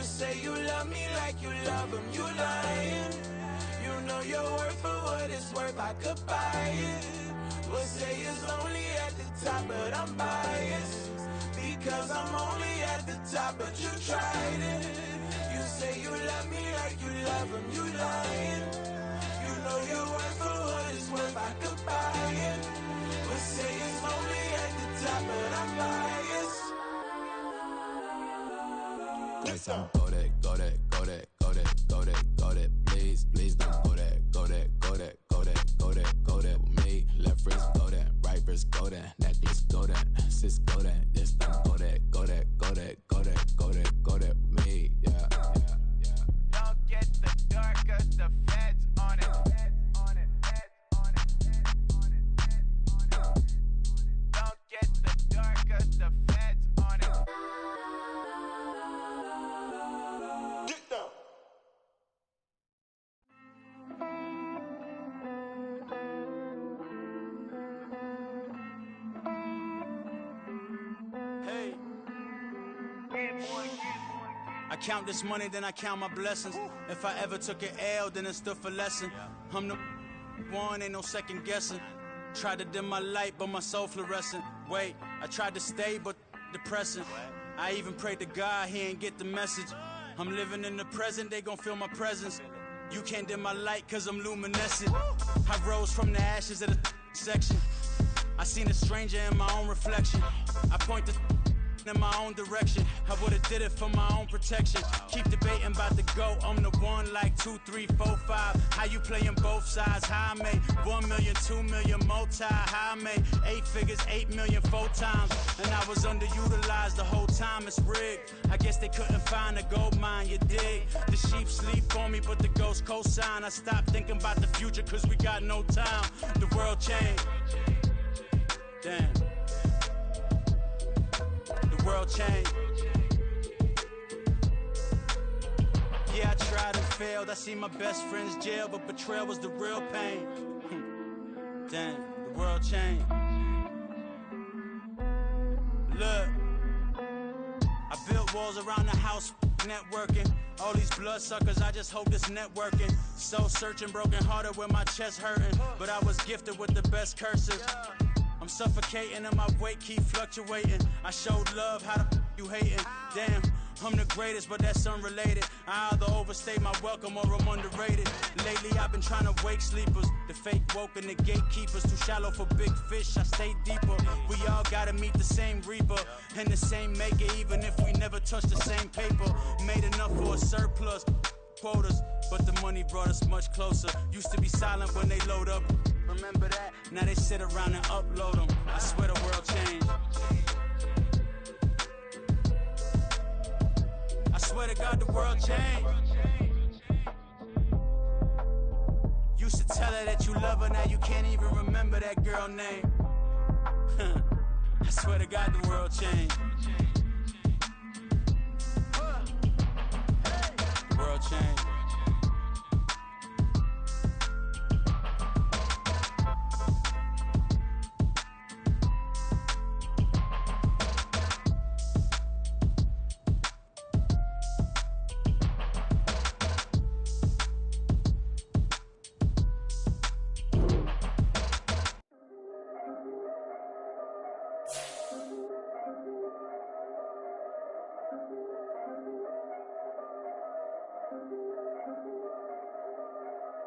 say you love me like you love him, you lying. You know your worth for what it's worth, I could buy it. We'll say it's only at the top, but I'm biased. Because I'm only at the top, but you tried it. You say you love me like you love him, you lying. You know your worth for what it's worth, I could buy it. We'll say it's only at the top, but I'm biased. Yes, I'm go that, go that, go that, go that, go that, go that. Please, please don't go that, go that, go that, go that, go that, go that with me. Left wrist go that, right wrist go that, necklace go that, sis go that. This time go that, go that, go that, go that, go that, go that with me. Yeah, yeah, yeah. Don't get the door 'cause the feds on it. Don't get the door 'cause the feds on it. Get down. Hey. I count this money, then I count my blessings. If I ever took an L, then it stood for lesson. I'm the one, ain't no second guessing. Tried to dim my light, but my soul fluorescent. Wait, I tried to stay, but depressing. I even prayed to God, he ain't get the message. I'm living in the present, they gon' feel my presence. You can't dim my light, cause I'm luminescent. I rose from the ashes of the section. I seen a stranger in my own reflection. I point the in my own direction. I would've did it for my own protection. Keep debating about the GOAT. I'm the one like 2, 3, 4, 5. How you playing both sides? How I made 1 million, 2 million multi. How I made 8 figures, 8 million 4 times. And I was underutilized the whole time. It's rigged. I guess they couldn't find a gold mine, you dig? The sheep sleep on me, but the ghost co-sign. I stopped thinking about the future cause we got no time. The world changed. Damn. The world changed. Yeah, I tried and failed. I see my best friends jail, but betrayal was the real pain. Damn, the world changed. Look, I built walls around the house, networking. All these bloodsuckers, I just hope this networking. Soul searching, broken hearted with my chest hurting. But I was gifted with the best curses. I'm suffocating and my weight keep fluctuating. I showed love, how the you hating? Damn, I'm the greatest, but that's unrelated. I either overstay my welcome or I'm underrated. Lately I've been trying to wake sleepers. The fake woke and the gatekeepers. Too shallow for big fish, I stay deeper. We all gotta meet the same reaper and the same maker, even if we never touch the same paper. Made enough for a surplus quotas, but the money brought us much closer. Used to be silent when they load up. Remember that? Now they sit around and upload them. I swear the world changed. I swear to God the world changed. Used to tell her that you love her, now you can't even remember that girl name. I swear to God the world changed. The world changed.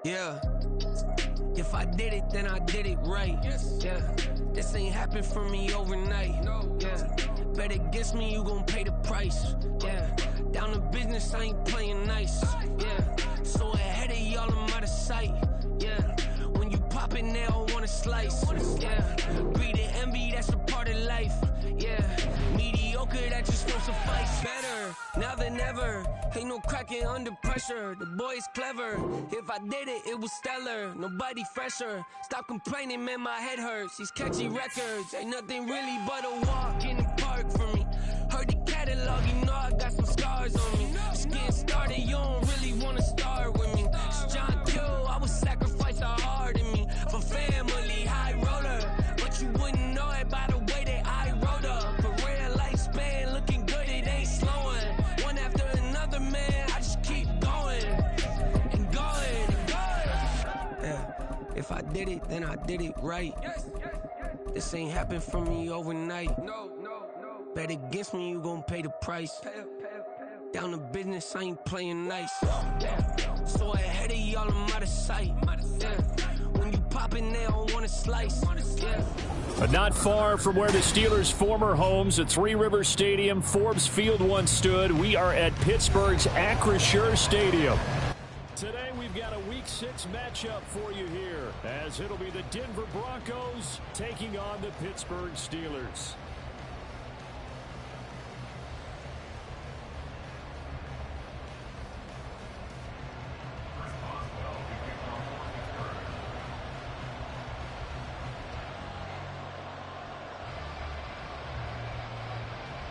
Yeah, if I did it, then I did it right. Yeah, this ain't happened for me overnight. Yeah, bet against me, you gon' pay the price. Yeah, down to business, I ain't playing nice. Yeah, so ahead of y'all, I'm out of sight. Yeah, when you poppin', they all wanna slice. Yeah, greed and envy, that's a part of life. Yeah, mediocre, that just won't suffice. Better now than ever. Ain't no cracking under pressure. The boy is clever. If I did it, it was stellar. Nobody fresher. Stop complaining, man, my head hurts. These catchy records ain't nothing really but a walk in the park for me. Heard the catalog, you know I got some scars on me. Just getting started, you don't really wanna start with me. It's John Q, I would sacrifice a heart in me for family, high roller. But you wouldn't know it by the way that I wrote up. Career lifespan looking good, it ain't slowing. One after another, did it, then I did it right. This ain't happened for me overnight. Bet against me, you gon' pay the price. Down to business, I ain't playing nice. So ahead of y'all, I'm out of sight. When you poppin', they don't wanna slice. But not far from where the Steelers' former homes at Three Rivers Stadium, Forbes Field once stood, we are at Pittsburgh's Acrisure Stadium. Today we've got a Week 6 matchup for you here, as it'll be the Denver Broncos taking on the Pittsburgh Steelers.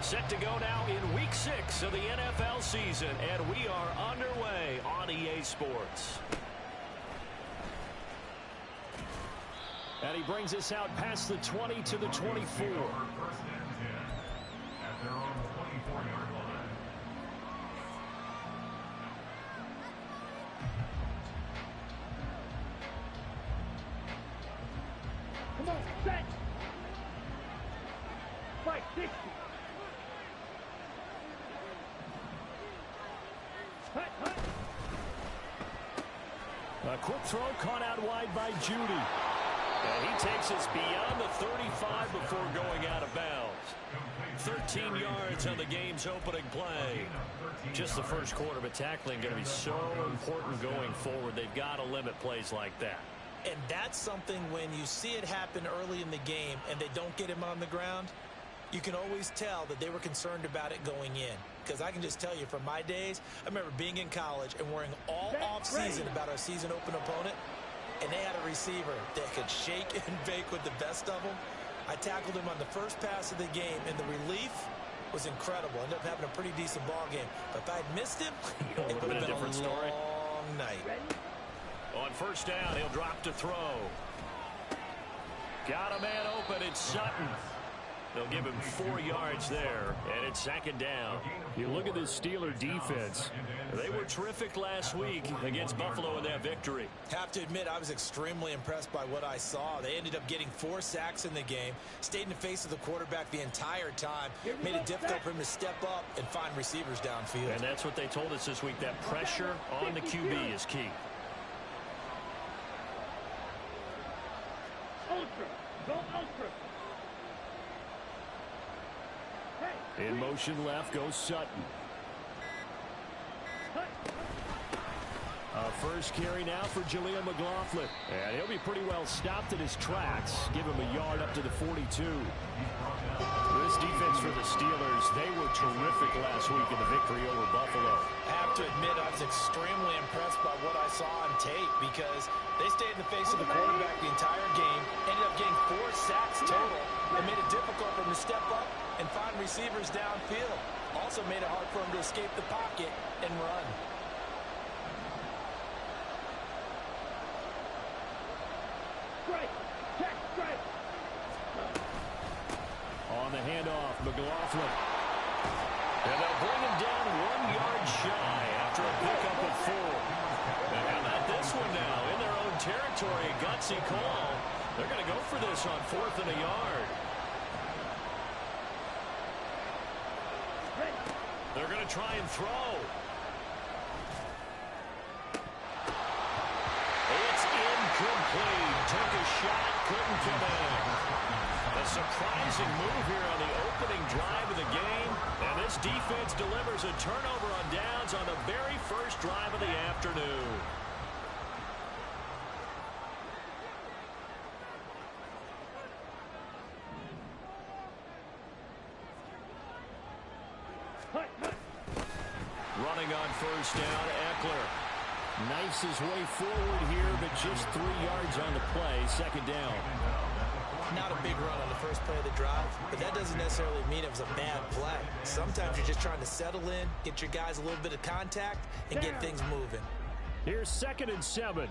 Set to go now in Week 6 of the NFL season, and we are underway on EA Sports. And he brings us out past the 20 to the 24. Come on, set! Fight 60! A quick throw caught out wide by Judy. And he takes us beyond the 35 before going out of bounds. 13 yards on the game's opening play. Just the first quarter, but tackling going to be so important going forward. They've got to limit plays like that. And that's something when you see it happen early in the game and they don't get him on the ground, you can always tell that they were concerned about it going in. Because I can just tell you from my days, I remember being in college and worrying all off-season about our season open opponent, and they had a receiver that could shake and bake with the best of them. I tackled him on the first pass of the game, and the relief was incredible. Ended up having a pretty decent ball game. But if I'd missed him, it would have been a different story. Long night. On first down, he'll drop to throw. Got a man open, it's Sutton. They'll give him 4 yards there, and it's second down. You look at this Steeler defense. They were terrific last week against Buffalo in that victory. Have to admit, I was extremely impressed by what I saw. They ended up getting 4 sacks in the game, stayed in the face of the quarterback the entire time, made it difficult for him to step up and find receivers downfield. And that's what they told us this week, that pressure on the QB is key. Ultra! Go ultra! In motion left goes Sutton. First carry now for Jaleel McLaughlin. And he'll be pretty well stopped in his tracks. Give him a yard up to the 42. This defense for the Steelers, they were terrific last week in the victory over Buffalo. I have to admit, I was extremely impressed by what I saw on tape because they stayed in the face of the quarterback the entire game, ended up getting 4 sacks total, and made it difficult for him to step up and find receivers downfield. Also made it hard for him to escape the pocket and run. On the handoff, McLaughlin. And they'll bring him down 1 yard shy after a pickup of 4. And how about this one now? In their own territory, a gutsy call. They're going to go for this on 4th and a yard. They're going to try and throw. It's incomplete. Took a shot, couldn't come in. A surprising move here on the opening drive of the game. And this defense delivers a turnover on downs on the very first drive of the afternoon. Running on first down, Eckler. Knifes his way forward here, but just 3 yards on the play. Second down. Not a big run on the first play of the drive, but that doesn't necessarily mean it was a bad play. Sometimes you're just trying to settle in, get your guys a little bit of contact, and get things moving. Here's 2nd and 7.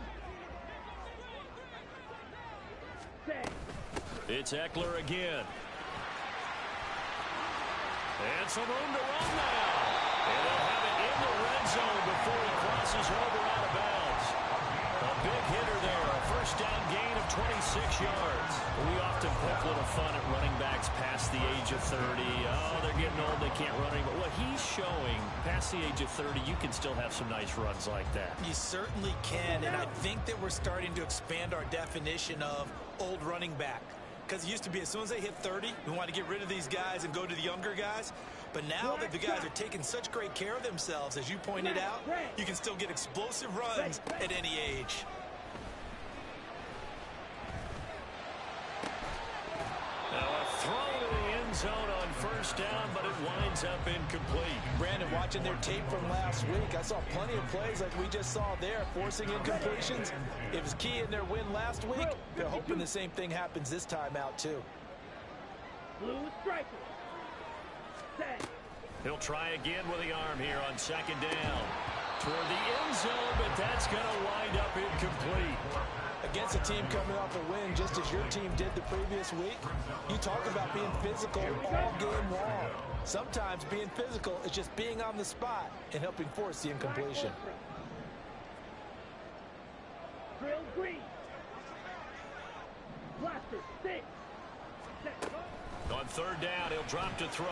It's Eckler again. And some room to run now. And they'll have it in the red zone before he crosses over out of bounds. A big hitter there, a first first down gain of 26 yards. We often poke a little fun at running backs past the age of 30. Oh, they're getting old, they can't run anymore. What he's showing, past the age of 30, you can still have some nice runs like that. You certainly can, and I think that we're starting to expand our definition of old running back. Because it used to be as soon as they hit 30, we want to get rid of these guys and go to the younger guys. But now that the guys are taking such great care of themselves, as you pointed out, you can still get explosive runs at any age. Now a throw to the end zone on first down, but it winds up incomplete. Brandon, watching their tape from last week, I saw plenty of plays like we just saw there, forcing incompletions. It was key in their win last week. They're hoping the same thing happens this time out, too. Blue striker. Set. He'll try again with the arm here on second down. Toward the end zone, but that's going to wind up incomplete. Against a team coming off a win, just as your team did the previous week, you talk about being physical all game long. Sometimes being physical is just being on the spot and helping force the incompletion. Drill green. Blaster 6. Set. On third down, he'll drop to throw.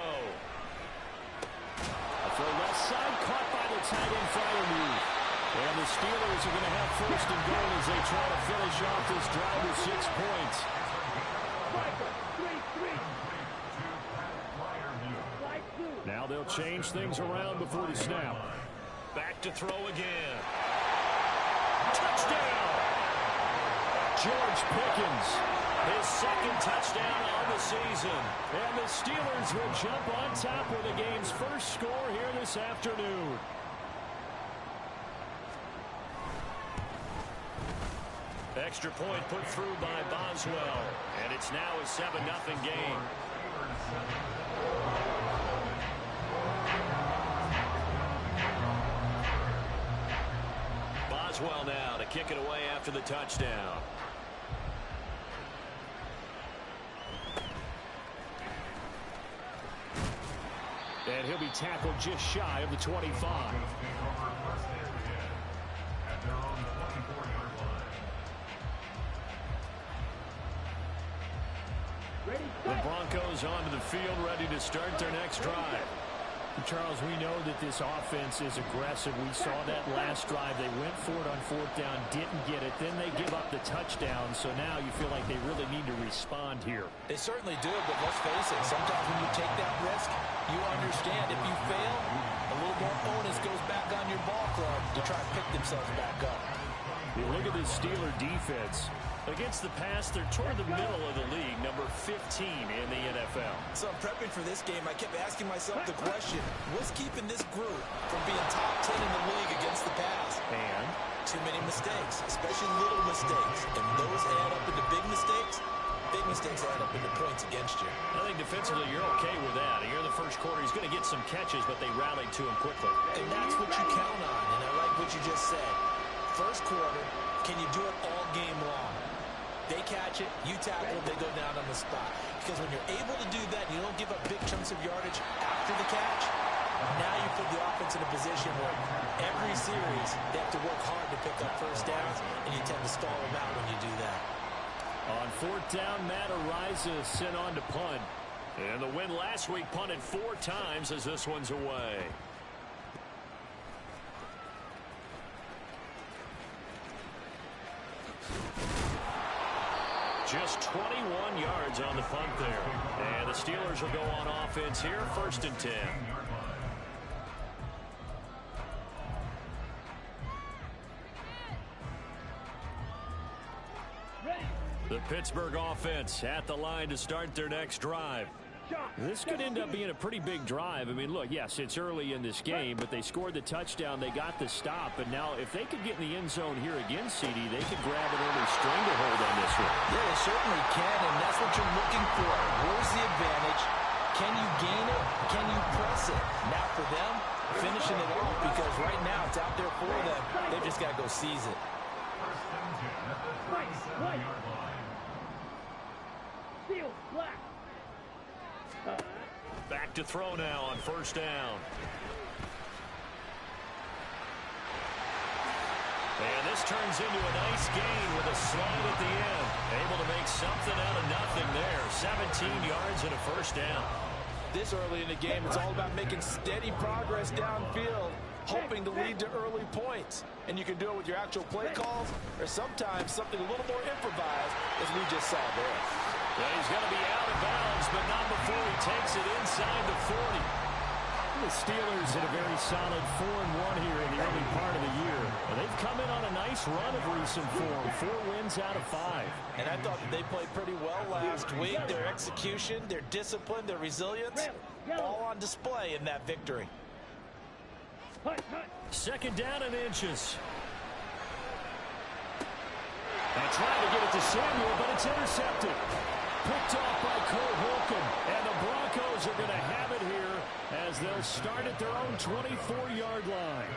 A throw left side, caught by the tight end Firemove. And the Steelers are going to have first and goal as they try to finish off this drive with 6 points. Now they'll change things around before the snap. Back to throw again. Touchdown! George Pickens, his second touchdown on the season. And the Steelers will jump on top with the game's first score here this afternoon. Extra point put through by Boswell. And it's now a 7-0 game. Boswell now to kick it away after the touchdown. And he'll be tackled just shy of the 25. The Broncos onto the field, ready to start their next drive. Charles, we know that this offense is aggressive. We saw that last drive. They went for it on fourth down, didn't get it. Then they give up the touchdown. So now you feel like they really need to respond here. They certainly do, but let's face it. Sometimes when you take that risk, you understand if you fail, a little more onus goes back on your ball club to try and pick themselves back up. You look at this Steeler defense. Against the pass, they're toward the middle of the league, number 15 in the NFL. So I'm prepping for this game. I kept asking myself the question, what's keeping this group from being top 10 in the league against the pass? And? Too many mistakes, especially little mistakes. And those add up into big mistakes. Big mistakes add up into points against you. I think defensively you're okay with that. Here in the first quarter, he's going to get some catches, but they rallied to him quickly. And that's what you count on, and I like what you just said. First quarter, can you do it all game long? They catch it, you tackle them, they go down on the spot. Because when you're able to do that, you don't give up big chunks of yardage after the catch, now you put the offense in a position where every series they have to work hard to pick up first downs, and you tend to stall them out when you do that. On fourth down, Matt Ariza sent on to punt. And the win last week punted 4 times as this one's away. Just 21 yards on the punt there. And the Steelers will go on offense here, 1st and 10. The Pittsburgh offense at the line to start their next drive. This could end up being a pretty big drive. I mean, look, yes, it's early in this game, but they scored the touchdown. They got the stop. And now if they could get in the end zone here again, CD, they could grab an early stranglehold on this one. Yeah, they certainly can, and that's what you're looking for. Where's the advantage? Can you gain it? Can you press it? Now for them, finishing it off, because right now it's out there for them. They've just got to go seize it. Steel, black. Back to throw now on first down. And this turns into a nice gain with a slide at the end. Able to make something out of nothing there. 17 yards and a first down. This early in the game, it's all about making steady progress downfield, hoping to lead to early points. And you can do it with your actual play calls or sometimes something a little more improvised, as we just saw there. Well, he's going to be out of bounds, but not before he takes it inside the 40. The Steelers had a very solid 4-1 here in the early part of the year. And they've come in on a nice run of recent form, 4 wins out of 5. And I thought that they played pretty well last week. Their execution, their discipline, their resilience, all on display in that victory. Second down and inches. And trying to get it to Samuel, but it's intercepted. Picked off by Cole Holcomb. And the Broncos are going to have it here as they'll start at their own 24-yard line.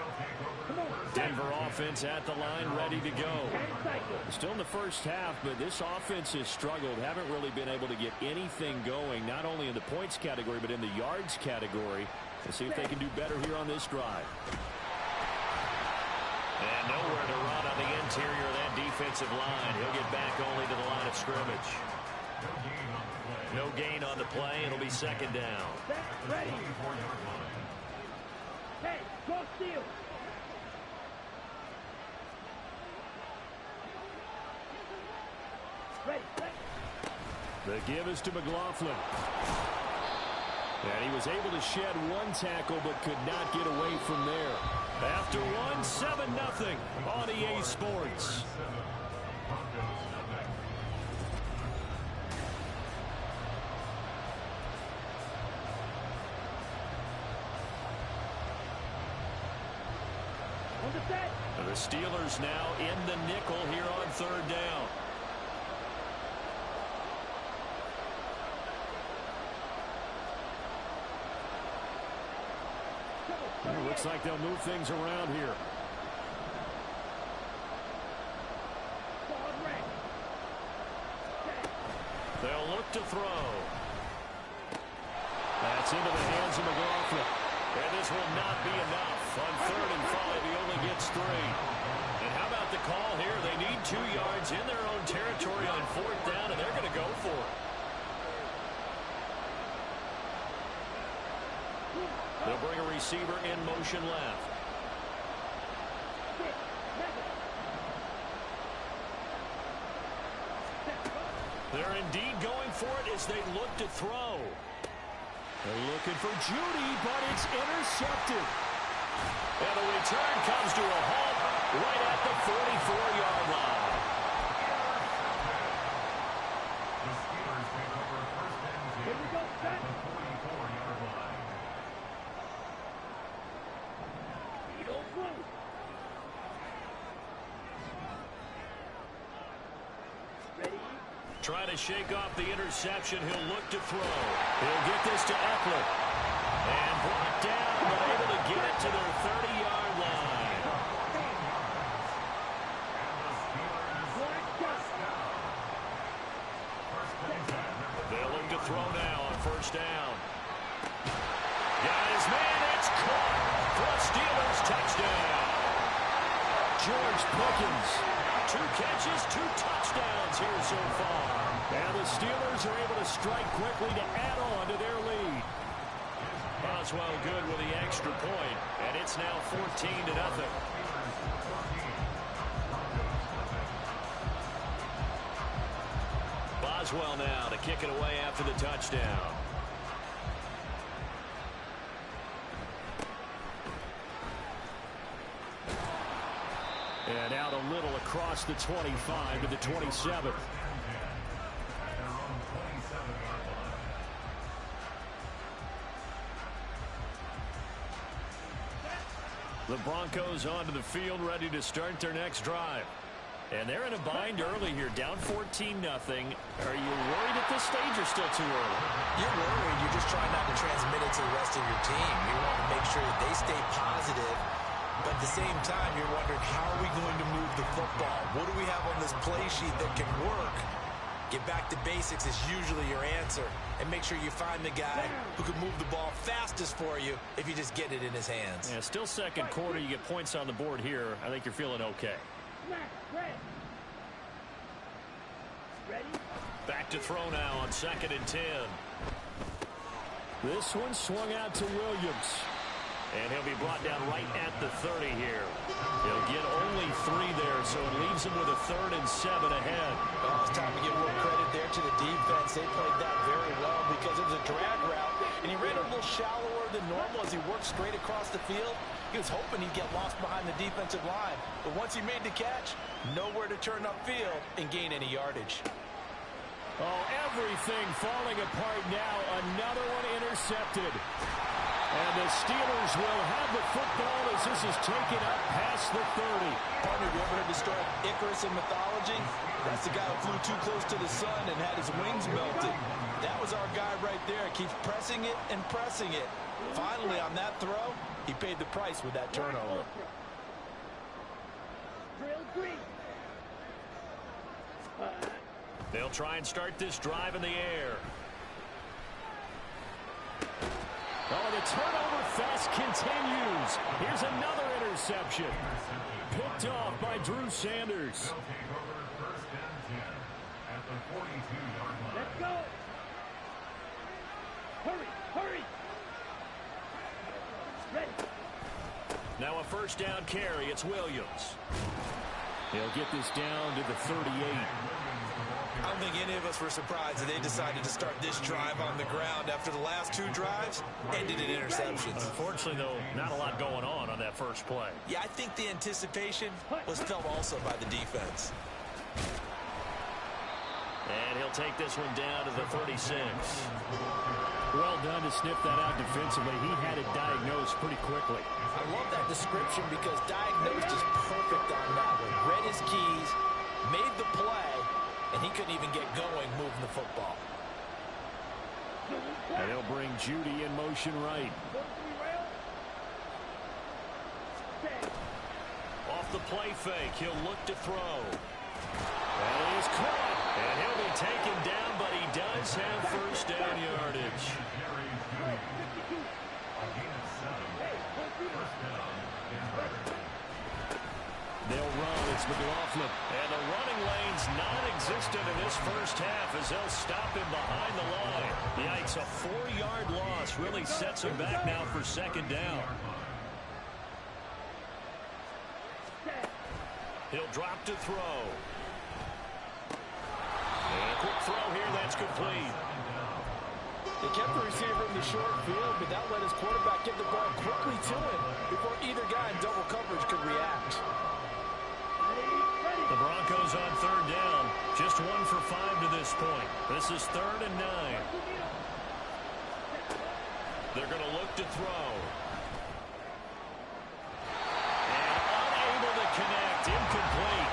Denver offense at the line, ready to go. Still in the first half, but this offense has struggled. Haven't really been able to get anything going, not only in the points category, but in the yards category. Let's see if they can do better here on this drive. And nowhere to run on the interior of that defensive line. He'll get back only to the line of scrimmage. No gain on the play. It'll be second down. Ready. Hey, go steal. Ready. The give is to McLaughlin. And he was able to shed one tackle but could not get away from there. After one, 7-0 on EA Sports. The Steelers now in the nickel here on third down. It looks like they'll move things around here. They'll look to throw. That's into the hands of McLaughlin. And this will not be enough. On 3rd and 5, he only gets 3. And how about the call here? They need 2 yards in their own territory on 4th down, and they're going to go for it. They'll bring a receiver in motion left. They're indeed going for it as they look to throw. They're looking for Judy, but it's intercepted. And the return comes to a halt right at the 44-yard line. Here we go, set. Trying to shake off the interception. He'll look to throw. He'll get this to Eckler. And brought down, but able to get it to their 30-yard line. They'll look to throw now on first down. Got his man. It's caught for a Steelers touchdown. George Pickens. 2 catches, 2 touchdowns here so far. And the Steelers are able to strike quickly to add on to their lead. Boswell good with the extra point, and it's now 14-0. Boswell now to kick it away after the touchdown. And out a little across the 25 to the 27. The Broncos onto the field, ready to start their next drive. And they're in a bind early here, down 14-0. Are you worried at this stage or still too early? You're worried. You're just trying not to transmit it to the rest of your team. You want to make sure that they stay positive. But at the same time, you're wondering, how are we going to move the football? What do we have on this play sheet that can work? Get back to basics is usually your answer. And make sure you find the guy who can move the ball fastest for you if you just get it in his hands. Yeah, still second quarter. You get points on the board here. I think you're feeling okay. Smash. Red. Ready? Back to throw now on 2nd and 10. This one swung out to Williams. And he'll be brought down right at the 30 here. He'll get only 3 there, so it leaves him with a 3rd and 7 ahead. Well, it's time to give more credit there to the defense. They played that very well because it was a drag route, and he ran a little shallower than normal as he worked straight across the field. He was hoping he'd get lost behind the defensive line, but once he made the catch, nowhere to turn upfield and gain any yardage. Oh, everything falling apart now. Another one intercepted. And the Steelers will have the football as this is taken up past the 30. Partner, you ever heard the story of Icarus in mythology? That's the guy who flew too close to the sun and had his wings melted. That was our guy right there. Keeps pressing it and pressing it. Finally, on that throw, he paid the price with that turnover. Drill green. They'll try and start this drive in the air. Oh, the turnover fest continues. Here's another interception. Picked off by Drew Sanders. Let's go. Hurry, hurry. Ready. Now a 1st down carry. It's Williams. They'll get this down to the 38. I don't think any of us were surprised that they decided to start this drive on the ground after the last 2 drives ended in interceptions. Unfortunately, though, not a lot going on that first play. Yeah, I think the anticipation was felt also by the defense. And he'll take this one down to the 36. Well done to sniff that out defensively. He had it diagnosed pretty quickly. I love that description because diagnosed is perfect on that one. Read his keys, made the play, and he couldn't even get going moving the football. And he'll bring Judy in motion right. Off the play fake, he'll look to throw. And he's caught. And he'll be taken down, but he does have 1st down yardage. They'll run. It's McLaughlin. And the running lane's non-existent in this first half as they'll stop him behind the line. Yikes, a 4-yard loss really sets him back now for 2nd down. He'll drop to throw. And a quick throw here, that's complete. They kept the receiver in the short field, but that let his quarterback get the ball quickly to him before either guy in double coverage could react. The Broncos on 3rd down. Just 1 for 5 to this point. This is 3rd and 9. They're going to look to throw. And unable to connect. Incomplete.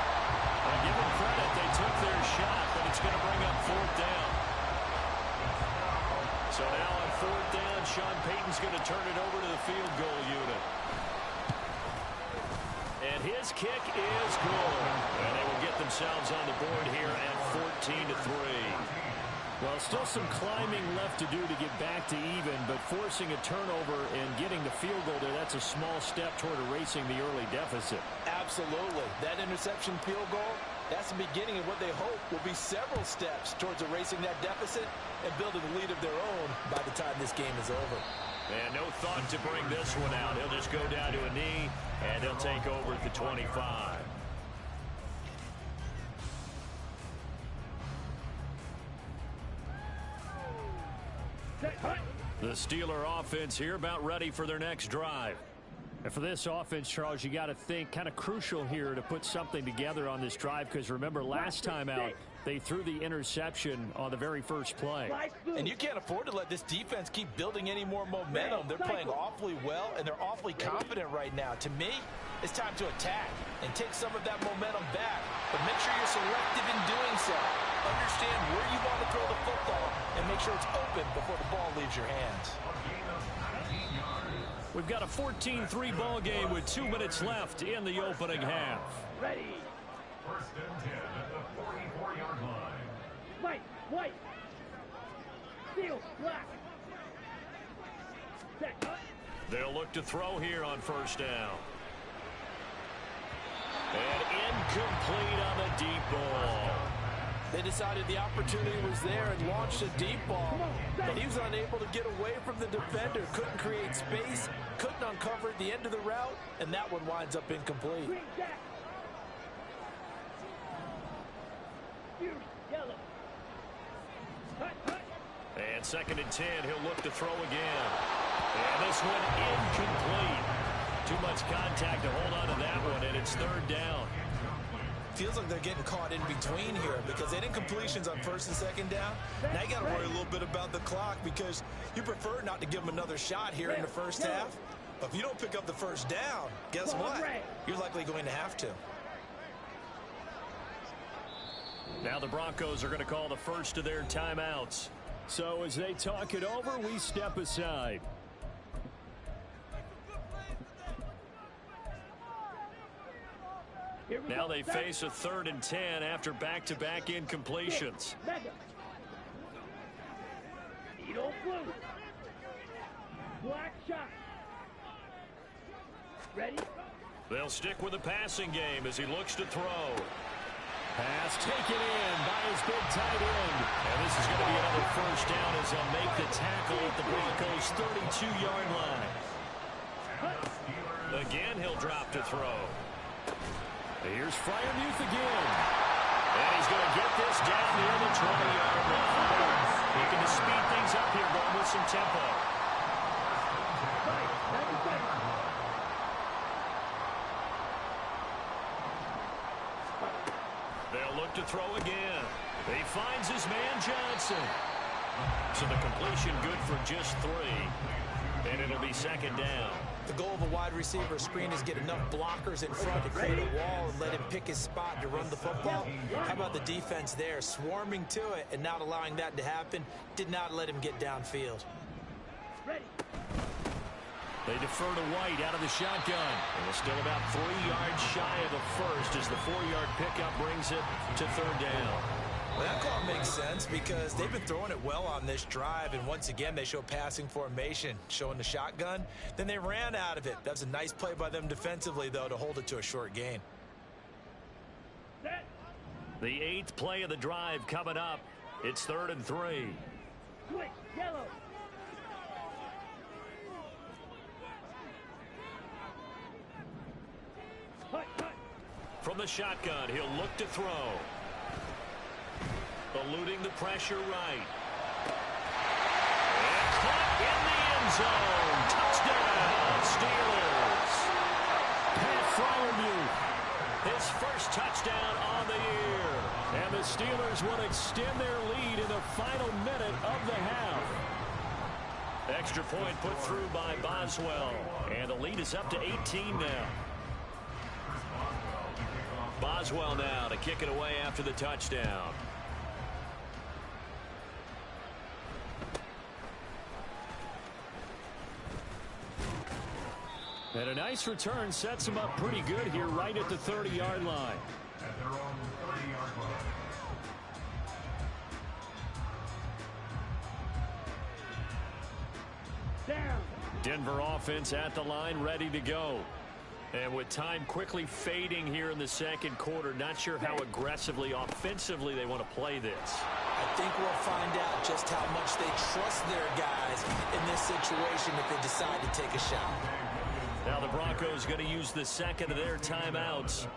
I'll give them credit. They took their shot, but it's going to bring up 4th down. So now on 4th down, Sean Payton's going to turn it over to the field goal unit. And his kick is good. And they will get themselves on the board here at 14-3. Well, still some climbing left to do to get back to even, but forcing a turnover and getting the field goal there, that's a small step toward erasing the early deficit. Absolutely. That interception field goal, that's the beginning of what they hope will be several steps towards erasing that deficit and building a lead of their own by the time this game is over. And no thought to bring this one out. He'll just go down to a knee, and he'll take over at the 25. The Steeler offense here about ready for their next drive. And for this offense, Charles, you got to think kind of crucial here to put something together on this drive, because remember last time out they threw the interception on the very first play. And you can't afford to let this defense keep building any more momentum. They're playing awfully well, and they're awfully confident right now. To me, it's time to attack and take some of that momentum back. But make sure you're selective in doing so. Understand where you want to throw the football and make sure it's open before the ball leaves your hands. We've got a 14-3 ball game with 2 minutes left in the opening half. Ready. 1st and 10 at the 44-yard line. White. Steel, black. Set. They'll look to throw here on 1st down. And Incomplete on the deep ball. They decided the opportunity was there and launched a deep ball, but he was unable to get away from the defender, couldn't create space, couldn't uncover the end of the route, and that one winds up incomplete. And 2nd and 10, he'll look to throw again. And this one incomplete. Too much contact to hold on to that one, and it's 3rd down. Feels like they're getting caught in between here because they did incompletions on 1st and 2nd down. Now you got to worry a little bit about the clock because you prefer not to give them another shot here in the 1st half. But if you don't pick up the 1st down, guess what? You're likely going to have to. Now the Broncos are going to call the first of their timeouts. So as they talk it over, we step aside. Now they face a 3rd and 10 after back-to-back incompletions. Black shot. Ready? They'll stick with the passing game as he looks to throw. Pass taken in by his big tight end. And this is going to be another 1st down as they'll make the tackle at the Broncos' 32-yard line. Again, he'll drop to throw. Here's Freiermuth again. And he's going to get this down near the 20-yard line. Looking to speed things up here, going with some tempo. They'll look to throw again. He finds his man Johnson. So the completion good for just 3. And it'll be 2nd down. The goal of a wide receiver screen is get enough blockers in front to create a wall and let him pick his spot to run the football. How about the defense there, swarming to it and not allowing that to happen? Did not let him get downfield. They defer to White out of the shotgun. And it's still about 3 yards shy of the first as the 4-yard pickup brings it to 3rd down. Well, that call makes sense because they've been throwing it well on this drive, and once again they show passing formation, showing the shotgun. Then they ran out of it. That's a nice play by them defensively, though, to hold it to a short gain. The 8th play of the drive coming up. It's 3rd and 3. Switch, yellow. From the shotgun, he'll look to throw. Eluding the pressure right. And caught in the end zone. Touchdown, Steelers. Pat Freiermuth. His first touchdown on the year. And the Steelers will extend their lead in the final minute of the half. Extra point put through by Boswell. And the lead is up to 18 now. Boswell now to kick it away after the touchdown. And a nice return sets him up pretty good here right at the 30-yard line. At their own 30-yard line. Down. Denver offense at the line, ready to go. And with time quickly fading here in the 2nd quarter, not sure how aggressively, offensively they want to play this. I think we'll find out just how much they trust their guys in this situation if they decide to take a shot. Now the Broncos going to use the 2nd of their timeouts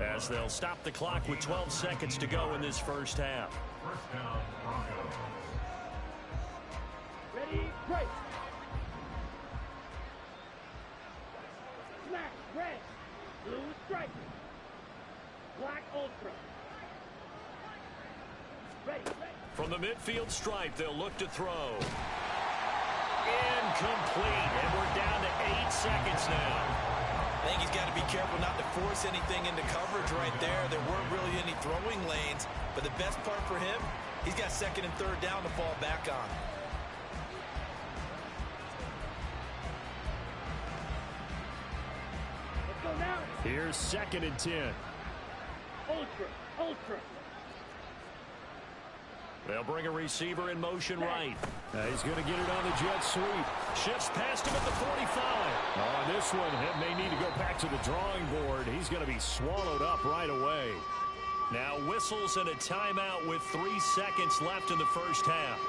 as they'll stop the clock with 12 seconds to go in this 1st half. First down, Broncos. Ready, break. Black, red, blue stripe. Black ultra. Ready, ready. From the midfield stripe, they'll look to throw. Incomplete, and we're down to 8 seconds now. I think he's got to be careful not to force anything into coverage right there. There weren't really any throwing lanes, but the best part for him, he's got 2nd and 3rd down to fall back on. Let's go now. Here's 2nd and 10. Ultra, ultra. They'll bring a receiver in motion right. He's going to get it on the jet sweep. Shifts past him at the 45. On this one, it may need to go back to the drawing board. He's going to be swallowed up right away. Now whistles and a timeout with 3 seconds left in the first half.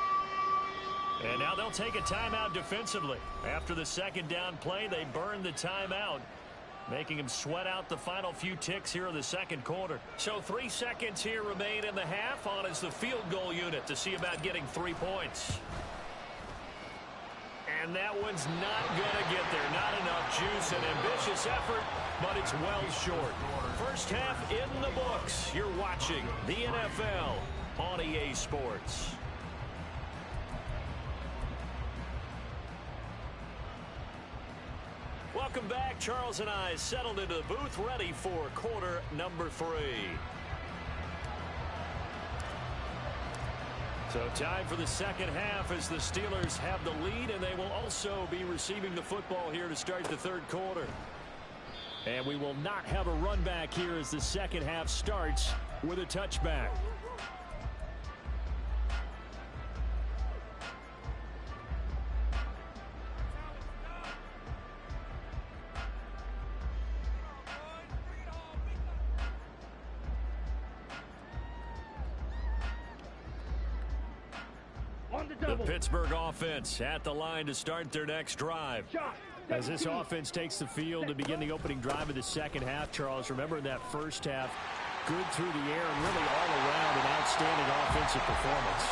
And now they'll take a timeout defensively. After the second down play, they burn the timeout, making him sweat out the final few ticks here in the second quarter. So 3 seconds here remain in the half. On is the field goal unit to see about getting 3 points. And that one's not going to get there. Not enough juice. An ambitious effort, but it's well short. First half in the books. You're watching the NFL on EA Sports. Welcome back. Charles and I settled into the booth, ready for quarter number 3. So time for the second half as the Steelers have the lead, and they will also be receiving the football here to start the third quarter. And we will not have a run back here as the second half starts with a touchback. The Pittsburgh offense at the line to start their next drive. As this offense takes the field to begin the opening drive of the second half, Charles, remember in that first half, good through the air and really all around an outstanding offensive performance.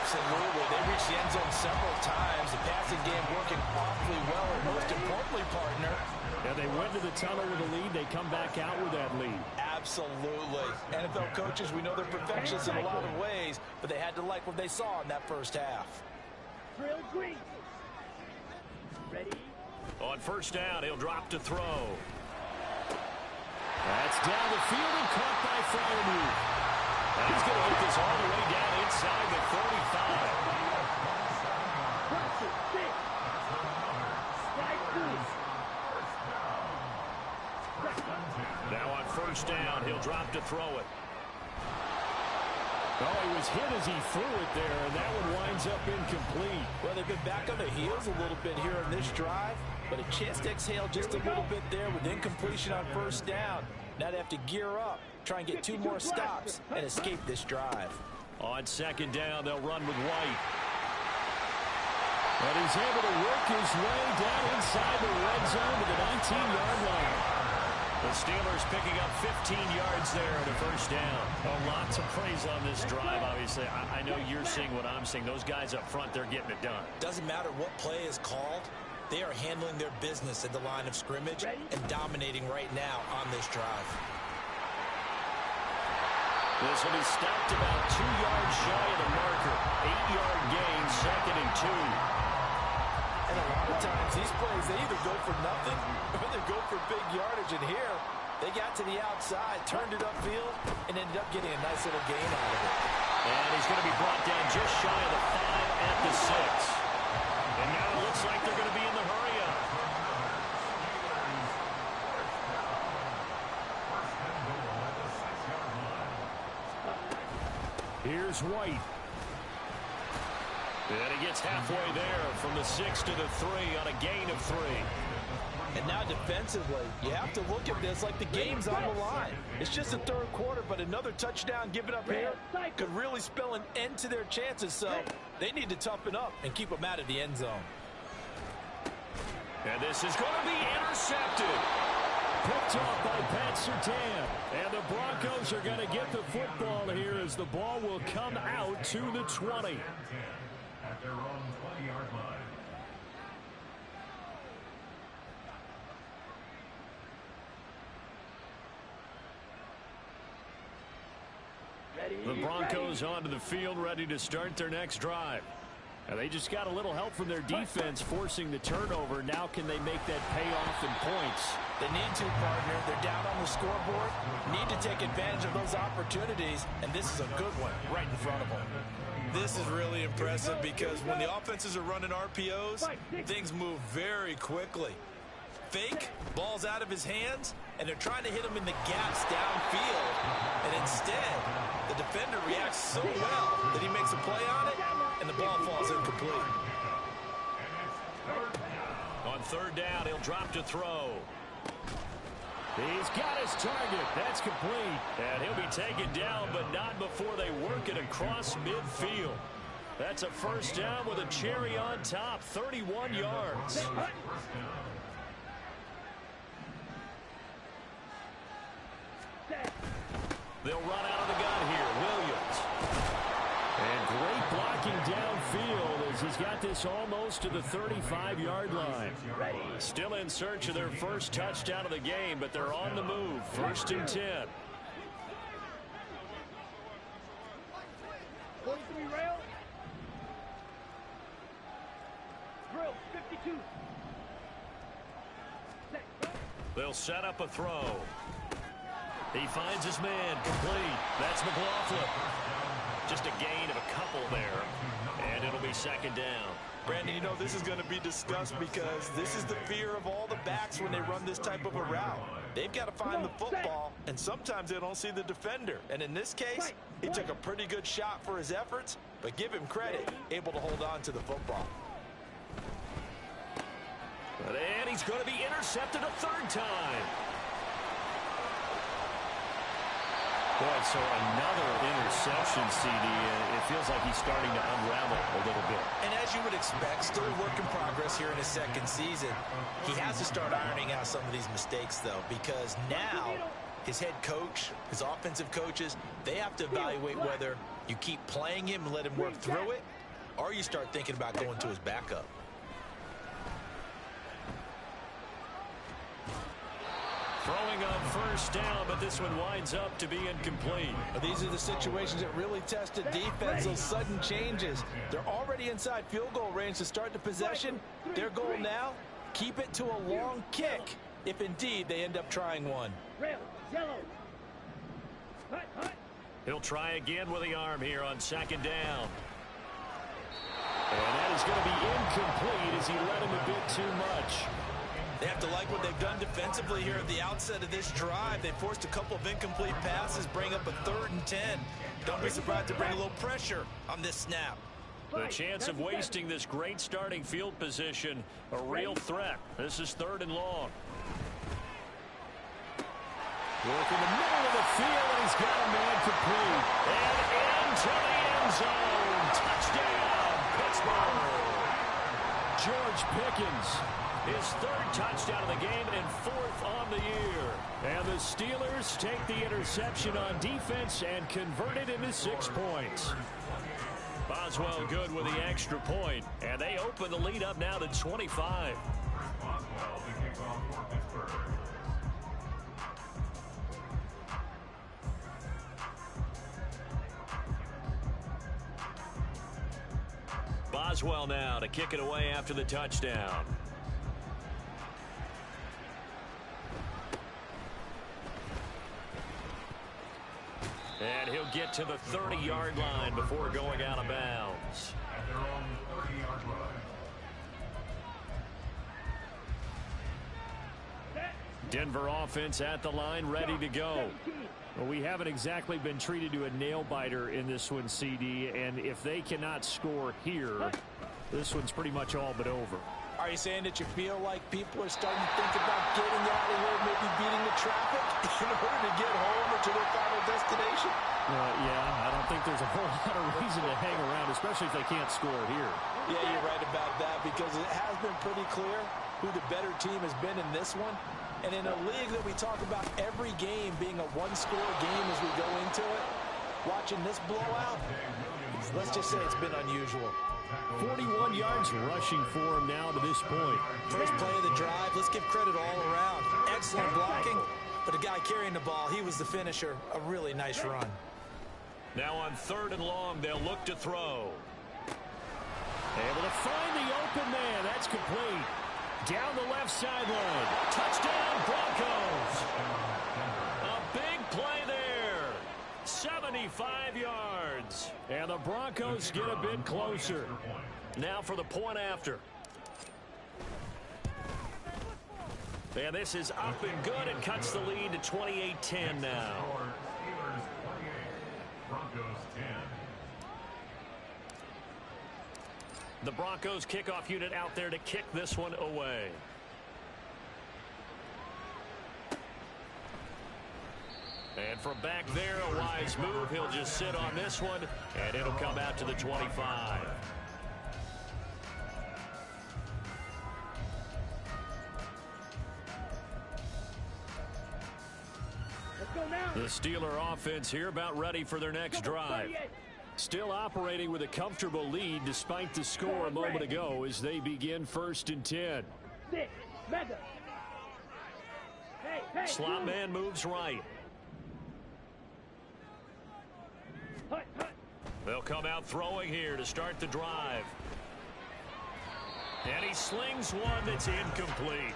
Absolutely. They reached the end zone several times. The passing game working awfully well, and most importantly, partner, and they went to the tunnel with a lead. They come back out with that lead. Absolutely. NFL coaches, we know they're perfectionists in a lot of ways, but they had to like what they saw in that first half. Drill green. Ready? On first down, he'll drop to throw. That's down the field and caught by Freiermuth. And he's going to get this all the way down inside the 35. Now on first down, he'll drop to throw it. Oh, he was hit as he threw it there, and that one winds up incomplete. Well, they've been back on their heels a little bit here on this drive, but a chance to exhale just a little bit there with incompletion on first down. Now they have to gear up, try and get 2 more stops, and escape this drive. On second down, they'll run with White. And he's able to work his way down inside the red zone to the 19-yard line. The Steelers picking up 15 yards there on the first down. Oh, lots of praise on this drive, obviously. I know you're seeing what I'm seeing. Those guys up front, they're getting it done. Doesn't matter what play is called. They are handling their business at the line of scrimmage and dominating right now on this drive. This will be stopped about 2 yards shy of the marker. 8-yard gain, 2nd and 2. And a lot of times, these plays, they either go for nothing or they go for big yardage. And here, they got to the outside, turned it upfield, and ended up getting a nice little gain out of it. And he's going to be brought down just shy of the 5 at the 6. And now it looks like they're going to be in the hurry-up. Here's White. And he gets halfway there from the 6 to the 3 on a gain of 3. And now defensively, you have to look at this like the game's on the line. It's just the third quarter, but another touchdown given up here could really spell an end to their chances. So they need to toughen up and keep them out of the end zone. And this is going to be intercepted. Picked off by Pat Surtain. And the Broncos are going to get the football here as the ball will come out to the 20. At their own 20-yard line. The Broncos onto the field, ready to start their next drive. Now they just got a little help from their defense forcing the turnover. Now can they make that pay off in points? They need to, partner. They're down on the scoreboard. Need to take advantage of those opportunities, and this is a good one right in front of them. This is really impressive because when the offenses are running RPOs, things move very quickly. fake, ball's out of his hands, and they're trying to hit him in the gaps downfield. And instead, the defender reacts so well that he makes a play on it, and the ball falls incomplete. On third down, he'll drop to throw. He's got his target. That's complete. And he'll be taken down, but not before they work it across midfield. That's a first down with a cherry on top, 31 yards. They'll run out of the gun here. Williams. And great blocking downfield as he's got this almost to the 35-yard line. Still in search of their first touchdown of the game, but they're on the move. 1st and 10. 43 rail. Drill 52. They'll set up a throw. He finds his man. Complete. That's McLaughlin. Just a gain of a couple there. And it'll be 2nd down. Brandon, you know, this is going to be discussed because this is the fear of all the backs when they run this type of a route. They've got to find the football, and sometimes they don't see the defender. And in this case, he took a pretty good shot for his efforts, but give him credit, able to hold on to the football. And he's going to be intercepted a 3rd time. Boy, so another interception, CD, and it feels like he's starting to unravel a little bit. And as you would expect, still a work in progress here in his 2nd season. He has to start ironing out some of these mistakes, though, because now his head coach, his offensive coaches, they have to evaluate whether you keep playing him and let him work through it, or you start thinking about going to his backup. Throwing on 1st down, but this one winds up to be incomplete. These are the situations that really test a defense, those sudden changes. They're already inside field goal range to start the possession. Their goal now, keep it to a long kick, if indeed they end up trying one. He'll try again with the arm here on 2nd down. And that is going to be incomplete as he led him a bit too much. They have to like what they've done defensively here at the outset of this drive. They forced a couple of incomplete passes, bring up a 3rd and 10. Don't be surprised to bring a little pressure on this snap. The chance of wasting this great starting field position, a real threat. This is 3rd and long. Work in the middle of the field, and he's got a man complete. And into the end zone. Touchdown, Pittsburgh. George Pickens. His 3rd touchdown of the game and 4th on the year. And the Steelers take the interception on defense and convert it into 6 points. Boswell good with the extra point. And they open the lead up now to 25. Boswell now to kick it away after the touchdown. And he'll get to the 30-yard line before going out of bounds. At their own 30-yard line. Denver offense at the line, ready to go. Well, we haven't exactly been treated to a nail-biter in this one, CD, and if they cannot score here, this one's pretty much all but over. Are you saying that you feel like people are starting to think about getting out of here, maybe beating the traffic in order to get home or to their final destination? Yeah, I don't think there's a whole lot of reason to hang around, especially if they can't score here. Yeah, you're right about that because it has been pretty clear who the better team has been in this one. And in a league that we talk about every game being a one-score game as we go into it, watching this blowout, let's just say it's been unusual. 41 yards rushing for him now to this point. First play of the drive, let's give credit all around. Excellent blocking, but the guy carrying the ball, he was the finisher. A really nice run. Now on 3rd and long, they'll look to throw. Able to find the open man. That's complete. Down the left sideline. Touchdown, Broncos. A big play there. 75 yards. And the Broncos get a bit closer. Now for the point after. And this is up and good and cuts the lead to 28-10 now. Steelers 28, Broncos 10. The Broncos kickoff unit out there to kick this one away. And from back there, a wise move. He'll just sit on this one, and it'll come out to the 25. The Steeler offense here about ready for their next drive. Still operating with a comfortable lead despite the score a moment ago as they begin 1st and 10. Slot man moves right. They'll come out throwing here to start the drive. And he slings one that's incomplete.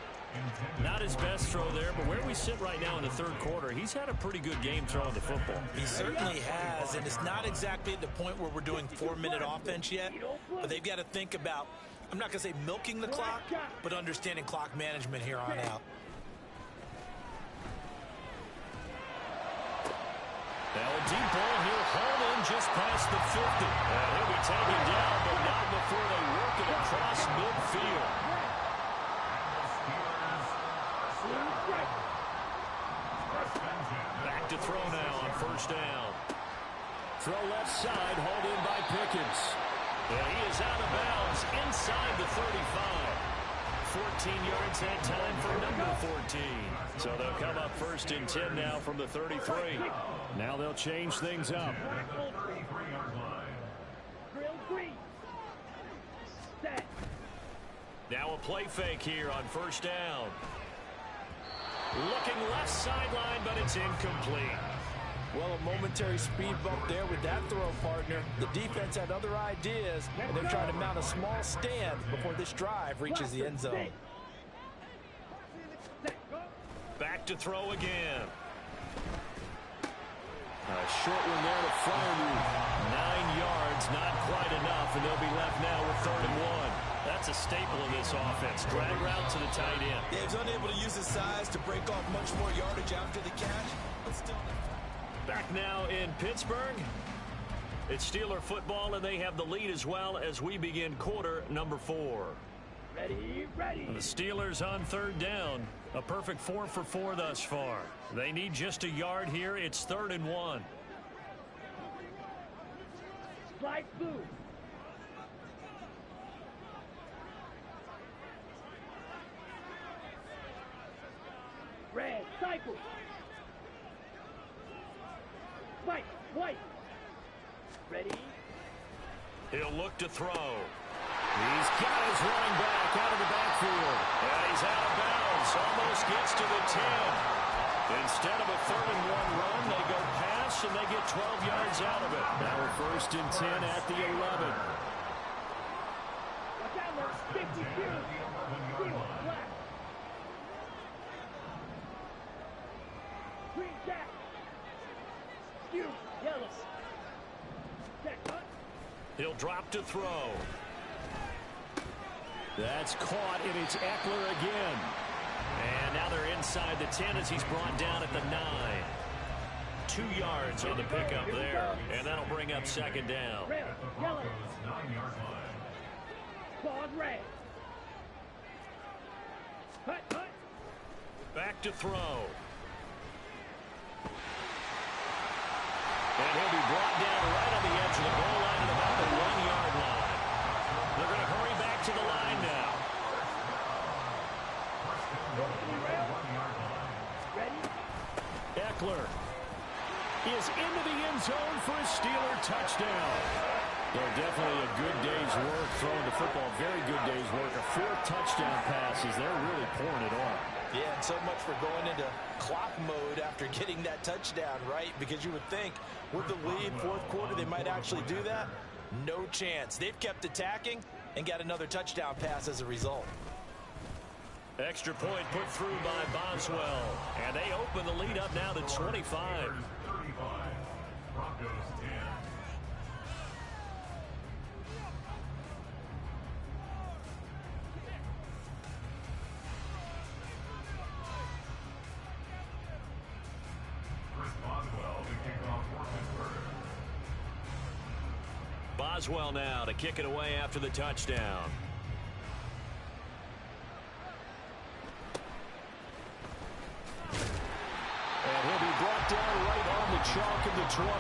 Not his best throw there, but where we sit right now in the 3rd quarter, he's had a pretty good game throwing the football. He certainly has, and it's not exactly at the point where we're doing 4-minute offense yet, but they've got to think about, I'm not going to say milking the clock, but understanding clock management here on out. Now a deep ball here, hauled in just past the 50. And he'll be taken down, but not before they work it across midfield. Back to throw now on 1st down. Throw left side, hauled in by Pickens. And he is out of bounds inside the 35. 14 yards that time for number 14. So they'll come up 1st and 10 now from the 33. Now they'll change things up. Now a play fake here on 1st down. Looking left sideline, but it's incomplete. Well, a momentary speed bump there with that throw, partner. The defense had other ideas, and they're trying to mount a small stand before this drive reaches the end zone. Back to throw again. A short one there to Freiermuth. 9 yards, not quite enough, and they'll be left now with 3rd and 1. That's a staple of this offense. Drag route to the tight end. Yeah, he's unable to use his size to break off much more yardage after the catch, but still. Back now in Pittsburgh. It's Steeler football, and they have the lead as well as we begin quarter number 4. Ready. The Steelers on 3rd down. A perfect 4 for 4 thus far. They need just a yard here. It's 3rd and 1. Slide blue. Red, cycle. White. Ready. He'll look to throw. He's got his running back out of the backfield. And he's out of bounds. Almost gets to the 10. Instead of a 3rd and 1 run, they go pass, and they get 12 yards out of it. Now we're 1st and 10 at the 11. Watch out, Mark. 52. Steel, black. Green jack. Skew, yellow. Jack, cut. He'll drop to throw. That's caught, and it's Eckler again. And now they're inside the 10 as he's brought down at the 9. 2 yards on the pickup there, and that'll bring up 2nd down. Red, yellow. 9-yard line. Claws red. Cut. Back to throw. And he'll be brought down right on the edge of the goal line at about the 1-yard line. They're going to hurry back to the line now. Ready. Eckler is into the end zone for a Steeler touchdown. They're definitely a good day's work throwing the football. Very good day's work. A 4th touchdown passes. They're really pouring it on. Yeah, and so much for going into clock mode after getting that touchdown, right? Because you would think with the lead, 4th quarter, they might actually do that. No chance. They've kept attacking and got another touchdown pass as a result. Extra point put through by Boswell. And they open the lead up now to 25. 35. Broncos 10. Boswell now to kick it away after the touchdown. And he'll be brought down right on the chalk of the 20.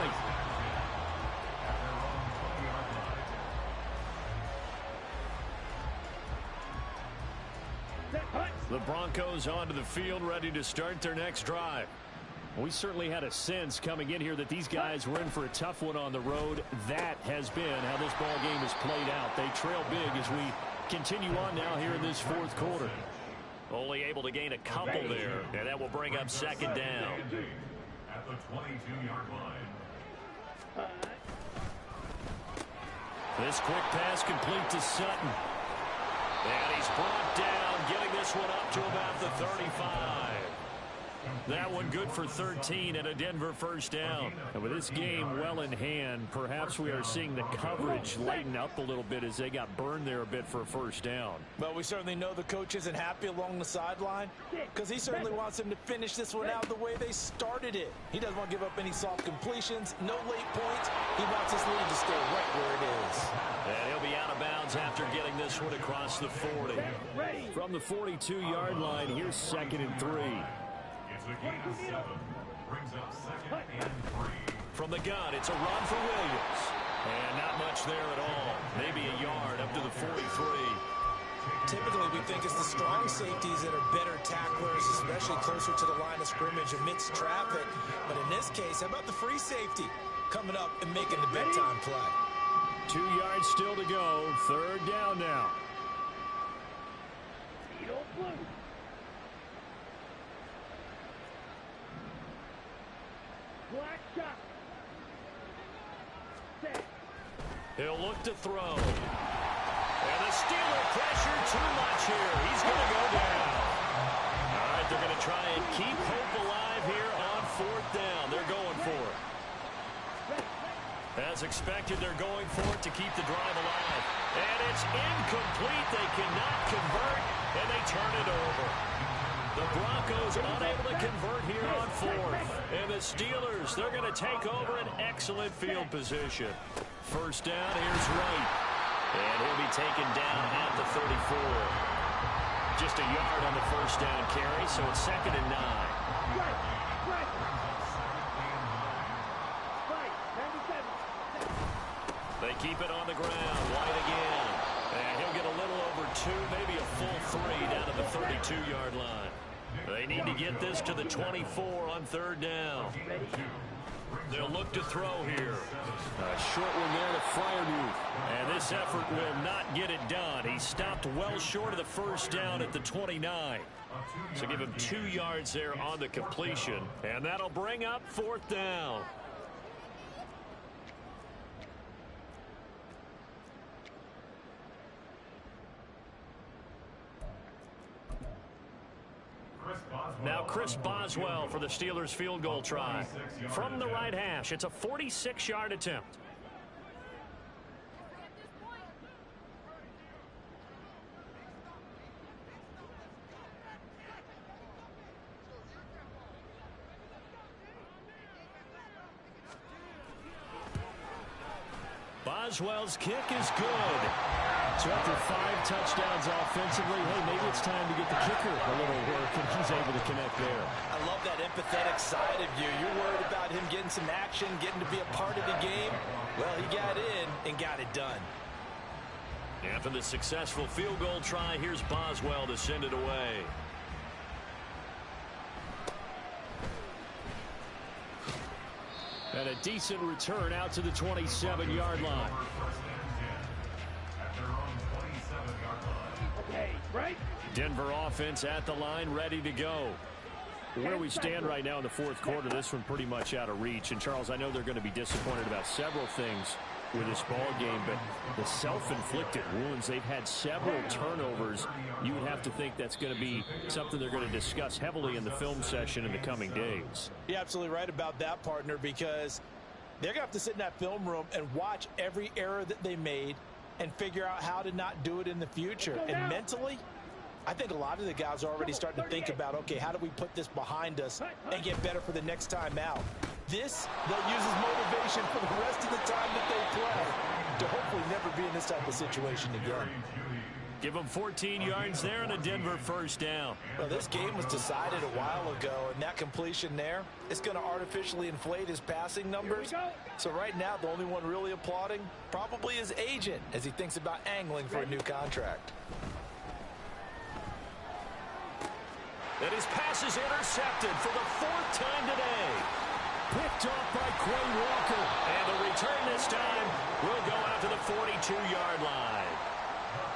The Broncos onto the field, ready to start their next drive. We certainly had a sense coming in here that these guys were in for a tough one on the road. That has been how this ball game has played out. They trail big as we continue on now here in this fourth quarter. Only able to gain a couple there, and that will bring up second down. At the 22-yard line. This quick pass complete to Sutton. And he's brought down, getting this one up to about the 35. That one good for 13 and a Denver first down. And with this game well in hand, perhaps we are seeing the coverage lighten up a little bit as they got burned there a bit for a first down. Well, we certainly know the coach isn't happy along the sideline because he certainly wants them to finish this one out the way they started it. He doesn't want to give up any soft completions, no late points. He wants his lead to stay right where it is. And he'll be out of bounds after getting this one across the 40. From the 42-yard line, here's 2nd and 3. It's a gain of 7. Brings up 2nd and 3. From the gun, it's a run for Williams. And not much there at all. Maybe a yard up to the 43. Typically, we think it's the strong safeties that are better tacklers, especially closer to the line of scrimmage amidst traffic. But in this case, how about the free safety coming up and making the big time play? 2 yards still to go. 3rd down now. He'll look to throw. And the Steeler pressure too much here. He's going to go down. All right, they're going to try and keep hope alive here on 4th down. They're going for it. As expected, they're going for it to keep the drive alive. And it's incomplete. They cannot convert, and they turn it over. The Broncos unable to convert here on 4th. And the Steelers, they're going to take over an excellent field position. First down, here's Wright. And he'll be taken down at the 34. Just a yard on the first down carry, so it's 2nd and 9. They keep it on the ground. White again. And he'll get a little over 2, maybe a full 3 down to the 32-yard line. They need to get this to the 24 on 3rd down. They'll look to throw here. A short one there to Freiermuth. And this effort will not get it done. He stopped well short of the first down at the 29. So give him 2 yards there on the completion. And that'll bring up 4th down. Now Chris Boswell for the Steelers field goal try. From the right hash, it's a 46-yard attempt. Boswell's kick is good. So after 5 touchdowns offensively, hey, maybe it's time to get the kicker a little work, and he's able to connect there. I love that empathetic side of you. You're worried about him getting some action, getting to be a part of the game. Well, he got in and got it done. After the successful field goal try, here's Boswell to send it away. And a decent return out to the 27-yard line. Okay, right? Denver offense at the line, ready to go. Where we stand right now in the fourth quarter, this one pretty much out of reach. And, Charles, I know they're going to be disappointed about several things with this ball game, but the self-inflicted wounds, they've had several turnovers. You would have to think that's going to be something they're going to discuss heavily in the film session in the coming days. You're absolutely right about that, partner, because they're going to have to sit in that film room and watch every error that they made and figure out how to not do it in the future. And mentally, I think a lot of the guys are already starting to think about, okay, how do we put this behind us and get better for the next time out? This, they'll use as motivation for the rest of the time that they play to hopefully never be in this type of situation again. Give him 14 yards there and a Denver first down. Well, this game was decided a while ago, and that completion there, it's going to artificially inflate his passing numbers. So right now, the only one really applauding probably his agent as he thinks about angling for a new contract. And his pass is intercepted for the 4th time today. Picked off by Quay Walker. And the return this time will go out to the 42-yard line.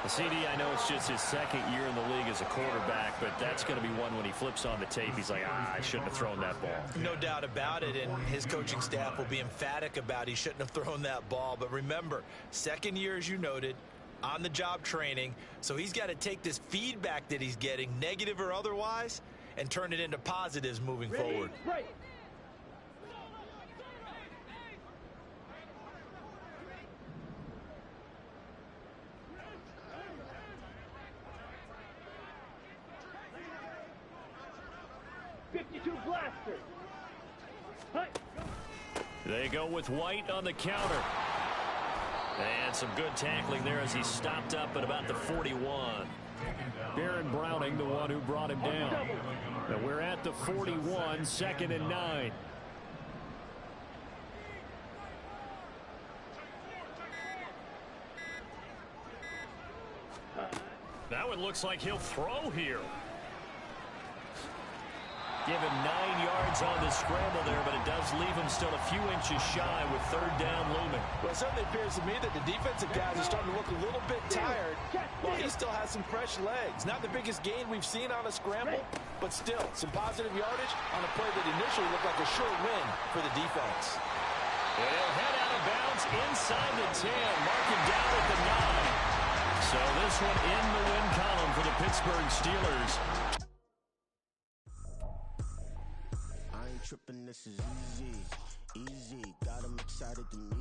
The CD, I know it's just his 2nd year in the league as a quarterback, but that's going to be one when he flips on the tape, he's like, I shouldn't have thrown that ball. No doubt about it, and his coaching staff will be emphatic about he shouldn't have thrown that ball. But remember, 2nd year, as you noted, on-the-job training, so he's got to take this feedback that he's getting, negative or otherwise, and turn it into positives moving forward. Right. 52 blaster. They go with White on the counter. And some good tackling there as he stopped up at about the 41. Baron Browning, the one who brought him down. But we're at the 41, 2nd and 9. Now it looks like he'll throw here. Give him 9 yards on the scramble there, but it does leave him still a few inches shy with 3rd down looming. Well, it certainly appears to me that the defensive guys are starting to look a little bit tired, while he still has some fresh legs. Not the biggest gain we've seen on a scramble, but still some positive yardage on a play that initially looked like a sure win for the defense. And he'll head out of bounds inside the 10, marking down at the 9. So this one in the win column for the Pittsburgh Steelers. Tripping, this is easy, got them excited to meet